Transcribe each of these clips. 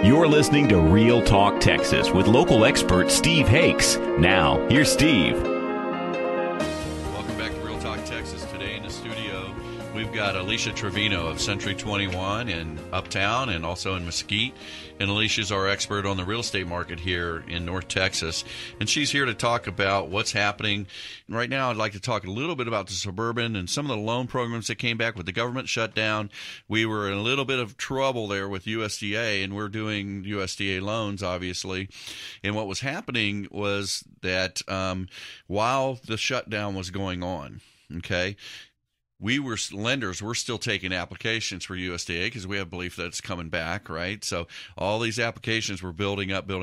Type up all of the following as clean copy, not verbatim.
You're listening to Real Talk Texas with local expert Steve Hakes. Now, here's Steve. Welcome back to Real Talk Texas. Today in the studio, we've got Alicia Trevino of Century 21 in Uptown and also in Mesquite. And Alicia's our expert on the real estate market here in North Texas. And she's here to talk about what's happening. And right now, I'd like to talk a little bit about the suburban and some of the loan programs that came back with the government shutdown. We were in a little bit of trouble there with USDA, and we're doing USDA loans, obviously. And what was happening was that while the shutdown was going on, okay, lenders were still taking applications for USDA because we have belief that it's coming back, right? So all these applications were building up. Now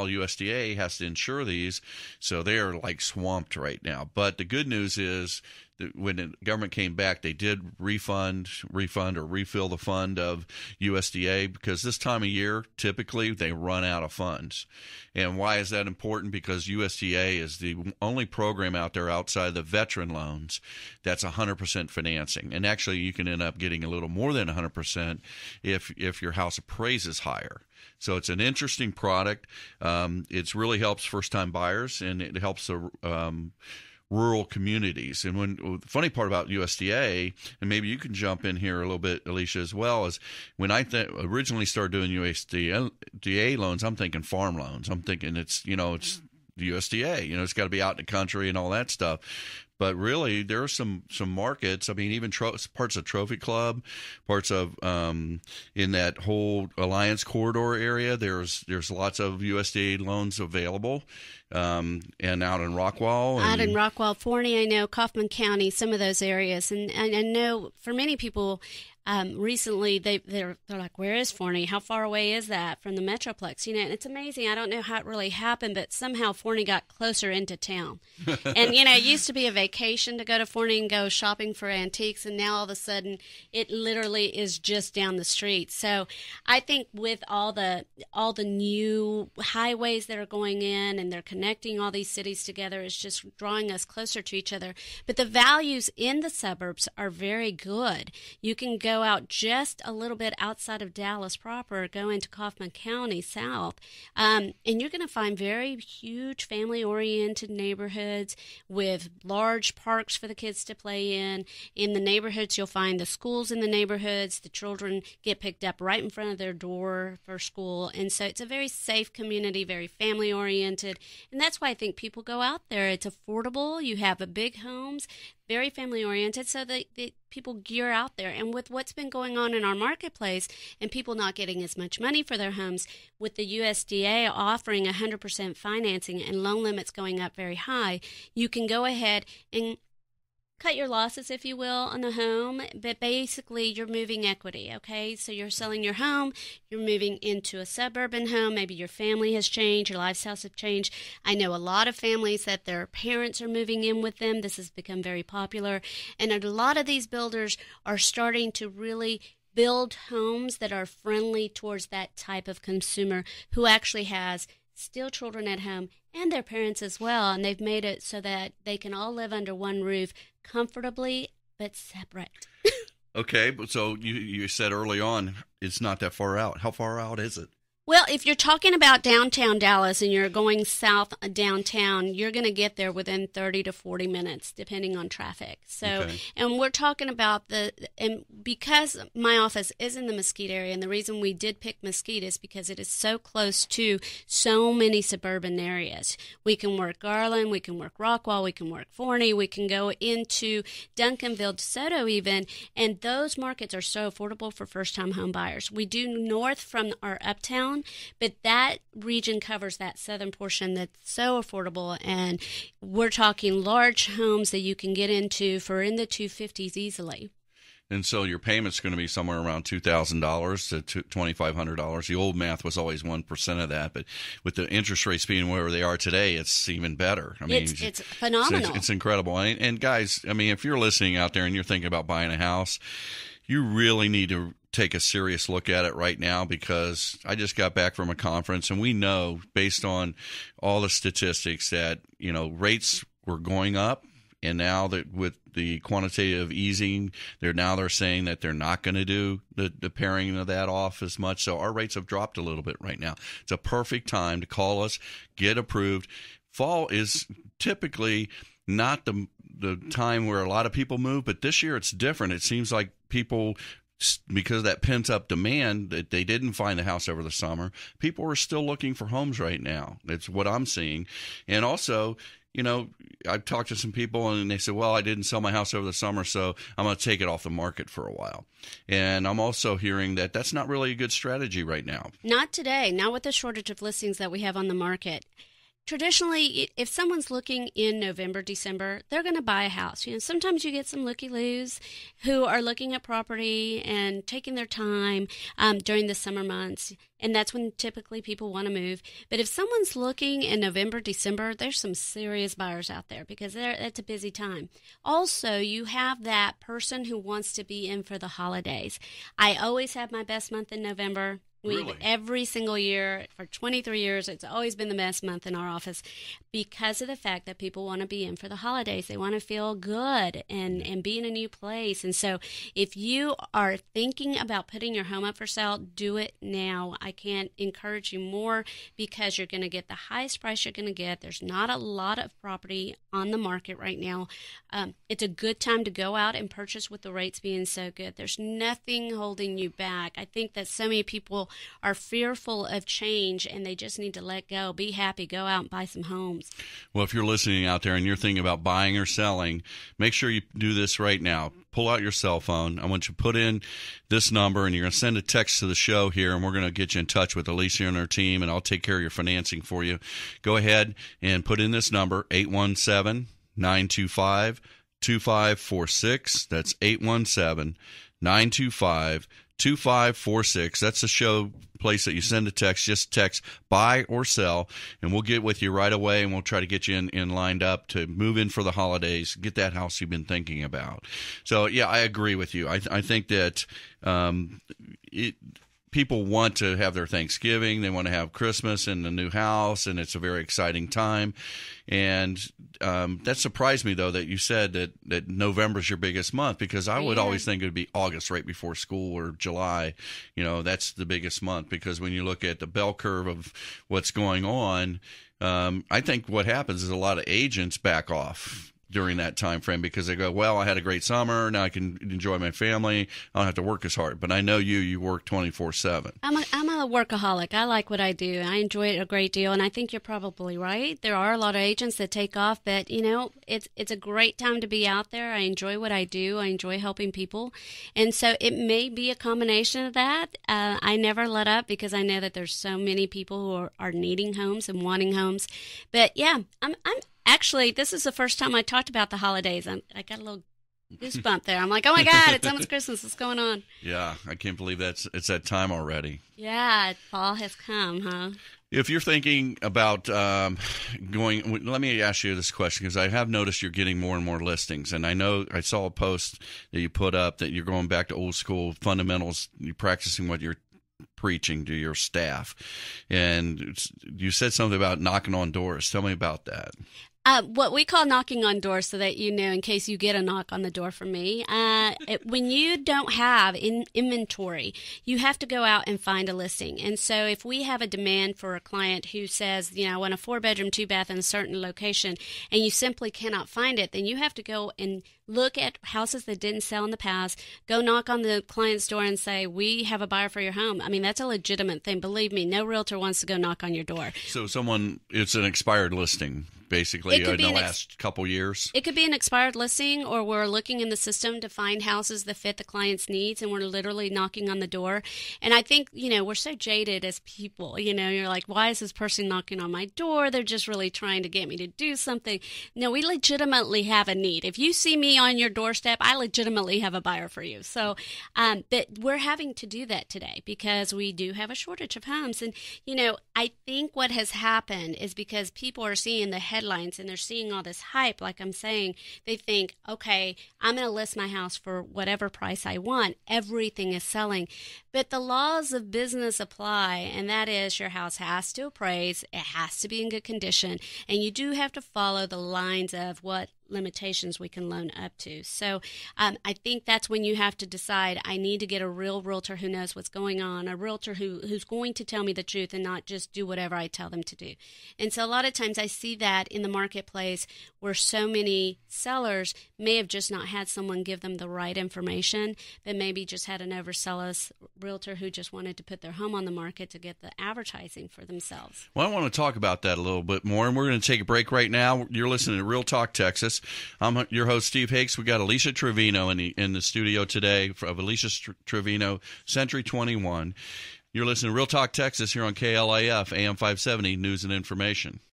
USDA has to insure these, so they are like swamped right now. But the good news is that when the government came back, they did refund or refill the fund of USDA, because this time of year, typically, they run out of funds. And why is that important? Because USDA is the only program out there outside the veteran loans that's 100% financing. And actually, you can end up getting a little more than 100% if your house appraises higher. So it's an interesting product. It really helps first-time buyers, and it helps the rural communities. And the funny part about USDA, and maybe you can jump in here a little bit, Alicia, as well, is when I originally started doing USDA loans, I'm thinking farm loans. I'm thinking it's the USDA. It's got to be out in the country and all that stuff. But really, there are some markets. I mean, even parts of Trophy Club, parts of in that whole Alliance Corridor area. There's lots of USDA loans available, and out in Rockwall. Out in Rockwall, Forney, I know, Kaufman County, some of those areas, and I know for many people. Recently, they're like, where is Forney? How far away is that from the Metroplex? And it's amazing. I don't know how it really happened, but somehow Forney got closer into town. And, it used to be a vacation to go to Forney and go shopping for antiques, and now all of a sudden it literally is just down the street. So I think with all the new highways that are going in and they're connecting all these cities together, it's just drawing us closer to each other. But the values in the suburbs are very good. You can go out just a little bit outside of Dallas proper, go into Kaufman County south, and you're going to find very huge family-oriented neighborhoods with large parks for the kids to play in. In the neighborhoods, you'll find the schools in the neighborhoods. The children get picked up right in front of their door for school, and so it's a very safe community, very family-oriented, and that's why I think people go out there. It's affordable. You have a big homes, very family-oriented, so that people gear out there. And with what's been going on in our marketplace and people not getting as much money for their homes, with the USDA offering 100% financing and loan limits going up very high, you can go ahead and cut your losses, if you will, on the home, but basically you're moving equity, okay? So you're selling your home, you're moving into a suburban home, maybe your family has changed, your lifestyles have changed. I know a lot of families that their parents are moving in with them. This has become very popular, and a lot of these builders are starting to really build homes that are friendly towards that type of consumer who actually has still children at home and their parents as well, and they've made it so that they can all live under one roof comfortably but separate. Okay, but so you said early on it's not that far out. How far out is it? Well, if you're talking about downtown Dallas and you're going south downtown, you're going to get there within 30 to 40 minutes, depending on traffic. So, okay. And we're talking about and because my office is in the Mesquite area, and the reason we did pick Mesquite is because it is so close to so many suburban areas. We can work Garland, we can work Rockwall, we can work Forney, we can go into Duncanville, DeSoto even, and those markets are so affordable for first-time home buyers. We do north from our uptown, but that region covers that southern portion that's so affordable, and we're talking large homes that you can get into for in the 250s easily. And so your payment's going to be somewhere around $2,000 to $2,500. The old math was always 1% of that, but with the interest rates being where they are today, it's even better. I mean, it's phenomenal. It's incredible. And guys, I mean, if you're listening out there and you're thinking about buying a house, you really need to take a serious look at it right now, because I just got back from a conference, and we know based on all the statistics that, rates were going up And now that with the quantitative easing, they're saying that they're not going to do the pairing of that off as much. So our rates have dropped a little bit right now. It's a perfect time to call us, get approved. Fall is typically not the time where a lot of people move, but this year it's different. It seems like people, because of that pent-up demand that they didn't find the house over the summer, people are still looking for homes right now. It's what I'm seeing. And also, I've talked to some people and they said, well, I didn't sell my house over the summer, so I'm going to take it off the market for a while. And I'm also hearing that that's not really a good strategy right now. Not today, not with the shortage of listings that we have on the market. Traditionally, if someone's looking in November, December, they're going to buy a house. Sometimes you get some looky-loos who are looking at property and taking their time during the summer months, and that's when typically people want to move. But if someone's looking in November, December, there's some serious buyers out there because it's a busy time. Also, you have that person who wants to be in for the holidays. I always have my best month in November. Really? Every single year for 23 years, it's always been the best month in our office because of the fact that people want to be in for the holidays. They want to feel good and be in a new place. And so if you are thinking about putting your home up for sale, do it now. I can't encourage you more because you're going to get the highest price you're going to get. There's not a lot of property on the market right now. It's a good time to go out and purchase with the rates being so good. There's nothing holding you back. I think that so many people are fearful of change and they just need to let go, be happy, go out and buy some homes. Well, if you're listening out there and you're thinking about buying or selling, make sure you do this right now. Pull out your cell phone. I want you to put in this number, and you're going to send a text to the show here, and we're going to get you in touch with Alicia and her team, and I'll take care of your financing for you. Go ahead and put in this number, 817-925-2546. That's 817-925-2546. 2546. That's the show place that you send a text. Just text buy or sell, and we'll get with you right away, and we'll try to get you in lined up to move in for the holidays, get that house you've been thinking about. So, yeah, I agree with you. I think that people want to have their Thanksgiving. They want to have Christmas in the new house, and it's a very exciting time. And that surprised me, though, that you said that November's your biggest month, because I would always think it would be August right before school or July. That's the biggest month, because when you look at the bell curve of what's going on, I think what happens is a lot of agents back off during that time frame because they go, well, I had a great summer. Now I can enjoy my family. I don't have to work as hard. But I know you work 24/7. I'm a workaholic. I like what I do. I enjoy it a great deal. And I think you're probably right. There are a lot of agents that take off, but it's a great time to be out there. I enjoy what I do. I enjoy helping people. And so it may be a combination of that. I never let up because I know that there's so many people who are needing homes and wanting homes. But yeah, I'm actually, this is the first time I talked about the holidays. I got a little goosebump there. I'm like, oh my God, it's almost Christmas. What's going on? Yeah, I can't believe it's that time already. Yeah, fall has come, huh? If you're thinking about going, let me ask you this question, because I have noticed you're getting more and more listings. And I know I saw a post that you put up that you're going back to old school fundamentals. You're practicing what you're preaching to your staff. And you said something about knocking on doors. Tell me about that. What we call knocking on doors, so that in case you get a knock on the door from me, when you don't have inventory, you have to go out and find a listing. And so if we have a demand for a client who says, I want a 4-bedroom, 2-bath in a certain location, and you simply cannot find it, then you have to go and look at houses that didn't sell in the past, go knock on the client's door and say, we have a buyer for your home. I mean, that's a legitimate thing. Believe me, no realtor wants to go knock on your door. So it's an expired listing, basically, in the last couple years? It could be an expired listing, or we're looking in the system to find houses that fit the client's needs, and we're literally knocking on the door. And I think, we're so jaded as people. You're like, why is this person knocking on my door? They're just really trying to get me to do something. No, we legitimately have a need. If you see me on your doorstep, I legitimately have a buyer for you. So, but we're having to do that today because we do have a shortage of homes. And, I think what has happened is because people are seeing the headlines and they're seeing all this hype, like I'm saying, they think, okay, I'm going to list my house for whatever price I want. Everything is selling. But the laws of business apply, and that is your house has to appraise, it has to be in good condition, and you do have to follow the lines of what limitations we can loan up to. So I think that's when you have to decide, I need to get a real realtor who knows what's going on, a realtor who's going to tell me the truth and not just do whatever I tell them to do. And so a lot of times I see that in the marketplace where so many sellers may have just not had someone give them the right information, but maybe just had an overzealous realtor who just wanted to put their home on the market to get the advertising for themselves. Well, I want to talk about that a little bit more, and we're going to take a break right now. You're listening to Real Talk Texas. I'm your host, Steve Hakes. We got Alicia Trevino in the studio today of Alicia Trevino, Century 21. You're listening to Real Talk Texas here on KLIF, AM 570, News and Information.